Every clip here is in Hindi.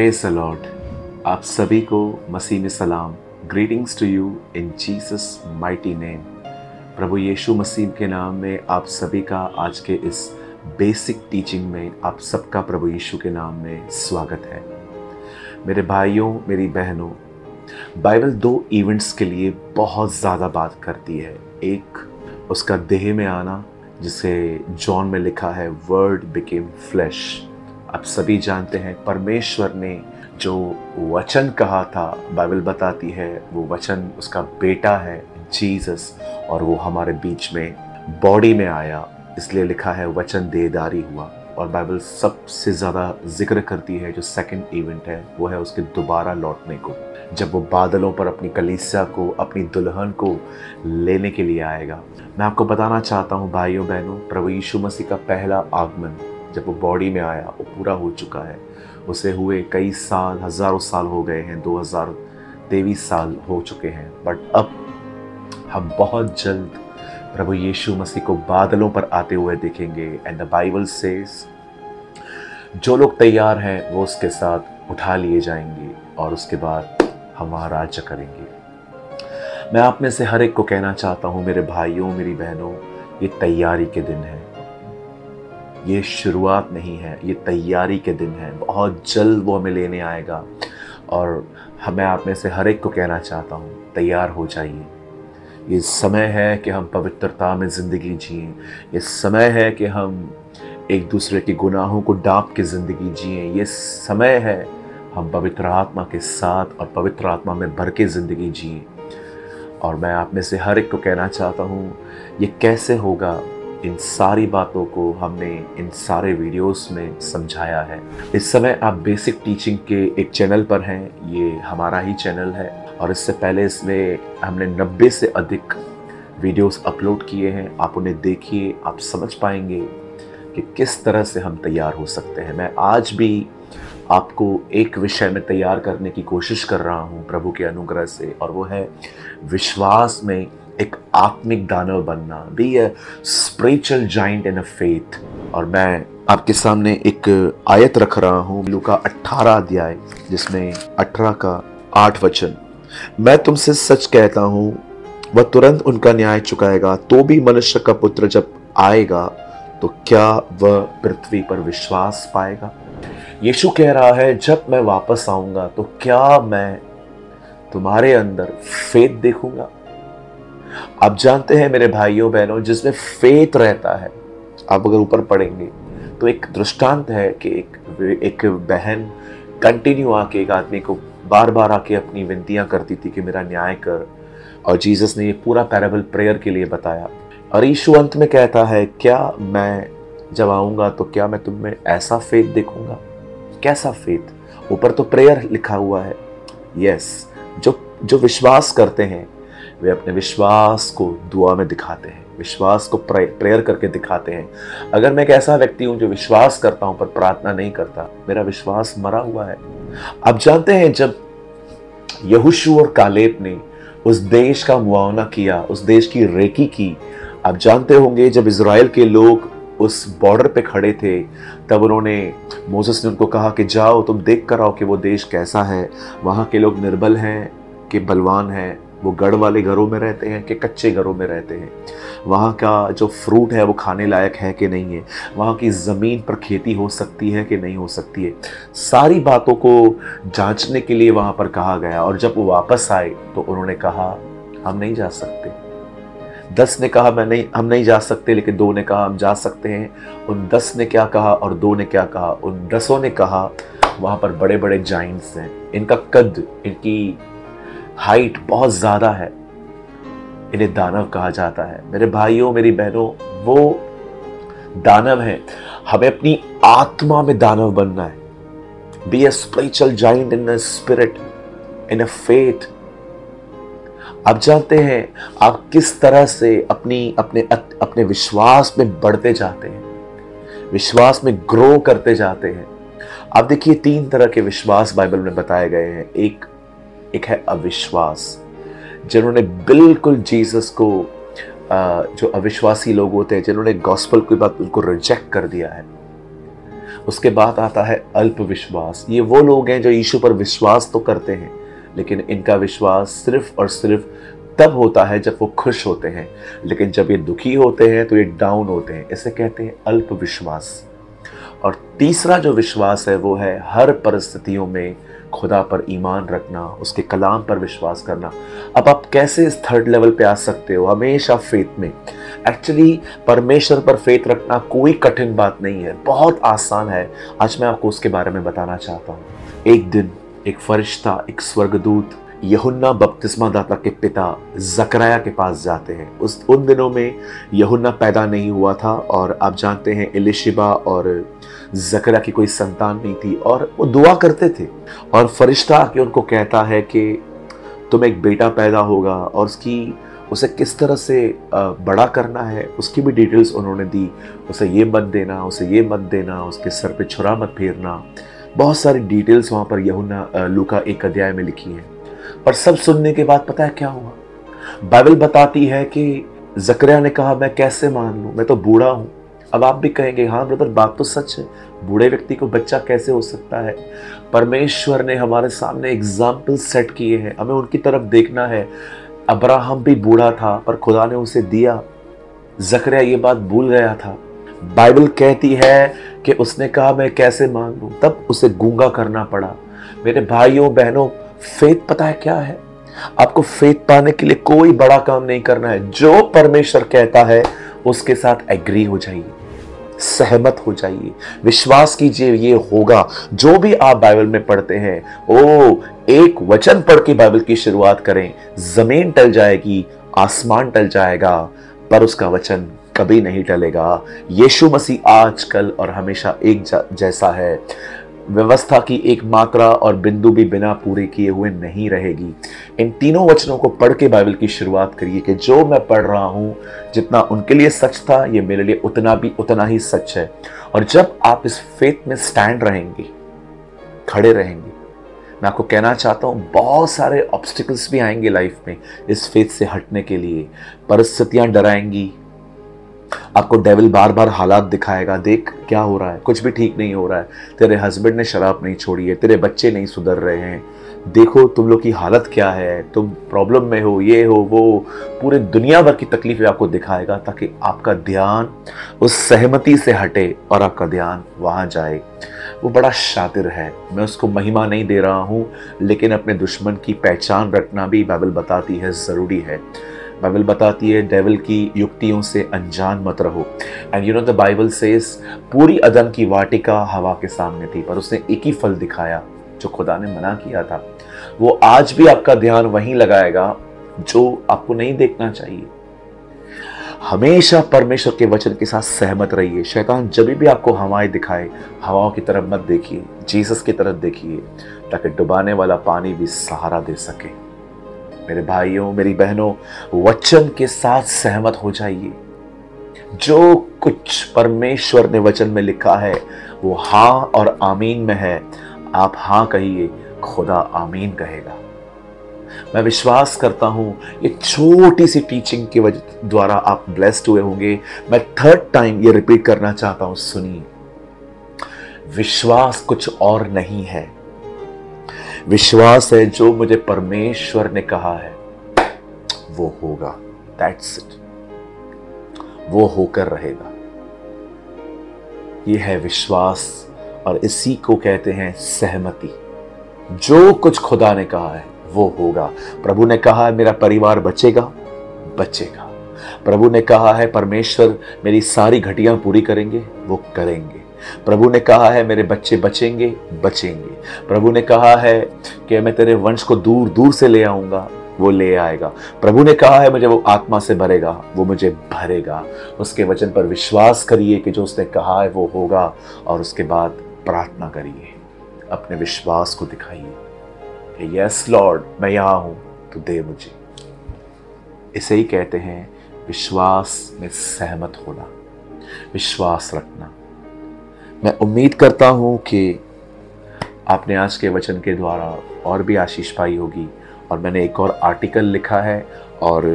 Praise the Lord. आप सभी को मसीह में सलाम। Greetings to you in Jesus mighty name. प्रभु यीशु मसीह के नाम में आप सभी का आज के इस बेसिक टीचिंग में आप सबका प्रभु यीशु के नाम में स्वागत है। मेरे भाइयों, मेरी बहनों, बाइबल दो इवेंट्स के लिए बहुत ज़्यादा बात करती है। एक उसका देह में आना, जिसे जॉन में लिखा है वर्ड बिकेम फ्लैश। आप सभी जानते हैं परमेश्वर ने जो वचन कहा था, बाइबल बताती है वो वचन उसका बेटा है जीसस, और वो हमारे बीच में बॉडी में आया, इसलिए लिखा है वचन देहधारी हुआ। और बाइबल सबसे ज़्यादा जिक्र करती है जो सेकंड इवेंट है वो है उसके दोबारा लौटने को, जब वो बादलों पर अपनी कलीसिया को, अपनी दुल्हन को लेने के लिए आएगा। मैं आपको बताना चाहता हूँ भाइयों बहनों, प्रभु यीशु मसीह का पहला आगमन जब वो बॉडी में आया वो पूरा हो चुका है। उसे हुए कई साल, हज़ारों साल हो गए हैं, 2023 साल हो चुके हैं। बट अब हम बहुत जल्द प्रभु यीशु मसीह को बादलों पर आते हुए देखेंगे। एंड द बाइबल सेज जो लोग तैयार हैं वो उसके साथ उठा लिए जाएंगे और उसके बाद हम वहाँ राज्य करेंगे। मैं आप में से हर एक को कहना चाहता हूँ, मेरे भाइयों, मेरी बहनों, ये तैयारी के दिन है, ये शुरुआत नहीं है, ये तैयारी के दिन है। बहुत जल्द वो हमें लेने आएगा और मैं आप में से हर एक को कहना चाहता हूँ, तैयार हो जाइए। ये समय है कि हम पवित्रता में ज़िंदगी जिएं। ये समय है कि हम एक दूसरे के गुनाहों को ढाँप के ज़िंदगी जिएं। ये समय है हम पवित्र आत्मा के साथ और पवित्र आत्मा में भर के ज़िंदगी जिएं। और मैं आप में से हर एक को कहना चाहता हूँ, ये कैसे होगा, इन सारी बातों को हमने इन सारे वीडियोस में समझाया है। इस समय आप बेसिक टीचिंग के एक चैनल पर हैं, ये हमारा ही चैनल है। और इससे पहले इसमें हमने 90 से अधिक वीडियोस अपलोड किए हैं। आप उन्हें देखिए, आप समझ पाएंगे कि किस तरह से हम तैयार हो सकते हैं। मैं आज भी आपको एक विषय में तैयार करने की कोशिश कर रहा हूँ प्रभु के अनुग्रह से, और वो है विश्वास में एक आत्मिक दानव बनना। Be a spiritual giant in a faith. और मैं आपके सामने एक आयत रख रहा हूँ, लूका 18 अध्याय, जिसमें 18 का 8 वचन। मैं तुमसे सच कहता हूँ वह तुरंत उनका न्याय चुकाएगा। तो भी मनुष्य का पुत्र जब आएगा तो क्या वह पृथ्वी पर विश्वास पाएगा? यीशु कह रहा है, जब मैं वापस आऊंगा तो क्या मैं तुम्हारे अंदर फेथ देखूंगा? आप जानते हैं मेरे भाइयों बहनों, जिसमें फेथ रहता है, आप अगर ऊपर पढ़ेंगे तो एक दृष्टांत है कि एक बहन कंटिन्यू आके एक आदमी को बार बार आके अपनी विनतियां करती थी कि मेरा न्याय कर। और जीसस ने ये पूरा पैराबल प्रेयर के लिए बताया। और यीशु अंत में कहता है, क्या मैं जब आऊँगा तो क्या मैं तुम में ऐसा फेथ देखूंगा? कैसा फेथ? ऊपर तो प्रेयर लिखा हुआ है। यस, जो विश्वास करते हैं वे अपने विश्वास को दुआ में दिखाते हैं, विश्वास को प्रेयर करके दिखाते हैं। अगर मैं एक ऐसा व्यक्ति हूं जो विश्वास करता हूं पर प्रार्थना नहीं करता, मेरा विश्वास मरा हुआ है। आप जानते हैं जब यहोशू और कालेब ने उस देश का मुआवना किया, उस देश की रेकी की, आप जानते होंगे जब इजराइल के लोग उस बॉर्डर पे खड़े थे तब उन्होंने, मोसेस ने उनको कहा कि जाओ तुम देख कर आओ कि वो देश कैसा है, वहाँ के लोग निर्बल हैं कि बलवान हैं, वो गढ़ वाले घरों में रहते हैं कि कच्चे घरों में रहते हैं, वहाँ का जो फ्रूट है वो खाने लायक है कि नहीं है, वहाँ की ज़मीन पर खेती हो सकती है कि नहीं हो सकती है। सारी बातों को जांचने के लिए वहाँ पर कहा गया। और जब वो वापस आए तो उन्होंने कहा हम नहीं जा सकते। 10 ने कहा हम नहीं जा सकते, लेकिन 2 ने कहा हम जा सकते हैं। उन 10 ने क्या कहा और 2 ने क्या कहा? उन 10 ने कहा वहाँ पर बड़े बड़े जाइंट्स हैं, इनका कद, इनकी हाइट बहुत ज़्यादा है, इन्हें दानव कहा जाता है। मेरे भाइयों, मेरी बहनों, वो दानव हैं। हमें अपनी आत्मा में दानव बनना है। Be a spiritual giant in a spirit, in a faith. आप जानते हैं आप किस तरह से अपने विश्वास में बढ़ते जाते हैं, विश्वास में ग्रो करते जाते हैं। आप देखिए 3 तरह के विश्वास बाइबल में बताए गए हैं। एक है अविश्वास, जिन्होंने बिल्कुल जीसस को, जो अविश्वासी लोग होते हैं, जिन्होंने गॉस्पेल की बात उनको रिजेक्ट कर दिया है, उसके बाद आता है अल्प विश्वास। ये वो लोग हैं जो यीशु पर विश्वास तो करते हैं, लेकिन इनका विश्वास सिर्फ और सिर्फ तब होता है जब वो खुश होते हैं, लेकिन जब ये दुखी होते हैं तो ये डाउन होते हैं। इसे कहते हैं अल्प विश्वास। और तीसरा जो विश्वास है वो है हर परिस्थितियों में खुदा पर ईमान रखना, उसके कलाम पर विश्वास करना। अब आप कैसे इस थर्ड लेवल पे आ सकते हो? हमेशा फेथ में। एक्चुअली परमेश्वर पर फेथ रखना कोई कठिन बात नहीं है, बहुत आसान है। आज मैं आपको उसके बारे में बताना चाहता हूँ। एक दिन एक फरिश्ता, एक स्वर्गदूत यूहन्ना बपतिस्मा दाता के पिता जकरया के पास जाते हैं। उन दिनों में यूहन्ना पैदा नहीं हुआ था, और आप जानते हैं एलिशिबा और जकरया की कोई संतान नहीं थी, और वो दुआ करते थे। और फरिश्ता आके उनको कहता है कि तुम्हें एक बेटा पैदा होगा, और उसे किस तरह से बड़ा करना है उसकी भी डिटेल्स उन्होंने दी। उसे ये मत देना, उसे ये मत देना, उसके सर पे छुरा मत फेरना। बहुत सारी डिटेल्स वहाँ पर यूहन्ना लूका 1 अध्याय में लिखी है। पर सब सुनने के बाद पता है क्या हुआ? बाइबल बताती है कि जकरया ने कहा मैं कैसे मान लूं, मैं तो बूढ़ा हूं। अब आप भी कहेंगे हाँ ब्रदर, बात तो सच है, बूढ़े व्यक्ति को बच्चा कैसे हो सकता है? परमेश्वर ने हमारे सामने एग्जाम्पल सेट किए हैं, हमें उनकी तरफ देखना है। अब्राहम भी बूढ़ा था पर खुदा ने उसे दिया। जकरया ये बात भूल गया था। बाइबल कहती है कि उसने कहा मैं कैसे मान लूं, तब उसे गूंगा करना पड़ा। मेरे भाइयों बहनों, फेथ पता है क्या है? आपको फेथ पाने के लिए कोई बड़ा काम नहीं करना है। जो परमेश्वर कहता है उसके साथ एग्री हो जाइए, सहमत हो जाइए, विश्वास कीजिए ये होगा। जो भी आप बाइबल में पढ़ते हैं, एक वचन पढ़ के बाइबल की शुरुआत करें। जमीन टल जाएगी, आसमान टल जाएगा, पर उसका वचन कभी नहीं टलेगा। यीशु मसीह आज, कल और हमेशा एक जैसा है। व्यवस्था की एक मात्रा और बिंदु भी बिना पूरे किए हुए नहीं रहेगी। इन तीनों वचनों को पढ़ के बाइबल की शुरुआत करिए कि जो मैं पढ़ रहा हूं, जितना उनके लिए सच था, ये मेरे लिए उतना ही सच है। और जब आप इस फेथ में स्टैंड रहेंगे, खड़े रहेंगे, मैं आपको कहना चाहता हूं बहुत सारे ऑब्स्टिकल्स भी आएंगे लाइफ में इस फेथ से हटने के लिए। परिस्थितियां डराएंगी, आपको डेविल बार बार हालात दिखाएगा, देख क्या हो रहा है, कुछ भी ठीक नहीं हो रहा है, तेरे हस्बैंड ने शराब नहीं छोड़ी है, तेरे बच्चे नहीं सुधर रहे हैं, देखो तुम लोग की हालत क्या है, तुम प्रॉब्लम में हो, ये हो वो, पूरे दुनिया भर की तकलीफें आपको दिखाएगा, ताकि आपका ध्यान उस सहमति से हटे और आपका ध्यान वहां जाए। वो बड़ा शातिर है, मैं उसको महिमा नहीं दे रहा हूं, लेकिन अपने दुश्मन की पहचान रखना भी बाइबल बताती है जरूरी है। बाइबल बताती है डेविल की युक्तियों से अनजान मत रहो। And you know the Bible says पूरी अदन की वाटिका हवा के सामने थी, पर उसने एक ही फल दिखाया जो खुदा ने मना किया था। वो आज भी आपका ध्यान वहीं लगाएगा जो आपको नहीं देखना चाहिए। हमेशा परमेश्वर के वचन के साथ सहमत रहिए। शैतान जब भी आपको हवाएं दिखाए, हवाओं की तरफ मत देखिए, जीसस की तरफ देखिए, ताकि डुबाने वाला पानी भी सहारा दे सके। मेरे भाइयों, मेरी बहनों, वचन के साथ सहमत हो जाइए। जो कुछ परमेश्वर ने वचन में लिखा है वो हाँ और आमीन में है। आप हाँ कहिए, खुदा आमीन कहेगा। मैं विश्वास करता हूं ये छोटी सी टीचिंग की वजह द्वारा आप ब्लेस्ड हुए होंगे। मैं थर्ड टाइम ये रिपीट करना चाहता हूं, सुनिए। विश्वास कुछ और नहीं है, विश्वास है जो मुझे परमेश्वर ने कहा है वो होगा। दैट्स इट, वो होकर रहेगा। ये है विश्वास, और इसी को कहते हैं सहमति। जो कुछ खुदा ने कहा है वो होगा। प्रभु ने कहा है मेरा परिवार बचेगा, बचेगा। प्रभु ने कहा है परमेश्वर मेरी सारी घटियां पूरी करेंगे, वो करेंगे। प्रभु ने कहा है मेरे बच्चे बचेंगे, बचेंगे। प्रभु ने कहा है कि मैं तेरे वंश को दूर दूर से ले आऊंगा, वो ले आएगा। प्रभु ने कहा है मुझे वो आत्मा से भरेगा, वो मुझे भरेगा। उसके वचन पर विश्वास करिए कि जो उसने कहा है वो होगा, और उसके बाद प्रार्थना करिए, अपने विश्वास को दिखाइए कि यस लॉर्ड, मैं यहां हूं, तो दे मुझे। इसे ही कहते हैं विश्वास में सहमत होना, विश्वास रखना। मैं उम्मीद करता हूं कि आपने आज के वचन के द्वारा और भी आशीष पाई होगी। और मैंने एक और आर्टिकल लिखा है, और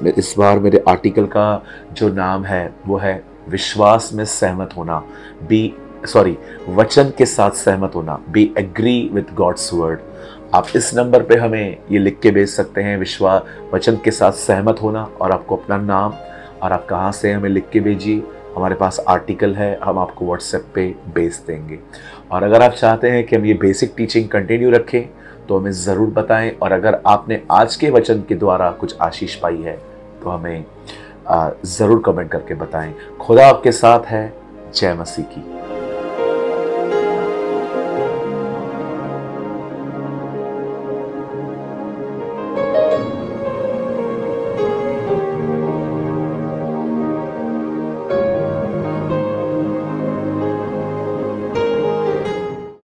इस बार मेरे आर्टिकल का जो नाम है वो है विश्वास में सहमत होना। बी सॉरी, वचन के साथ सहमत होना, be agree with God's word. आप इस नंबर पे हमें ये लिख के भेज सकते हैं, विश्वास वचन के साथ सहमत होना, और आपको अपना नाम और आप कहाँ से हमें लिख के भेजिए। हमारे पास आर्टिकल है, हम आपको व्हाट्सएप पे भेज देंगे। और अगर आप चाहते हैं कि हम ये बेसिक टीचिंग कंटिन्यू रखें तो हमें ज़रूर बताएं। और अगर आपने आज के वचन के द्वारा कुछ आशीष पाई है तो हमें ज़रूर कमेंट करके बताएं। खुदा आपके साथ है। जय मसीह की।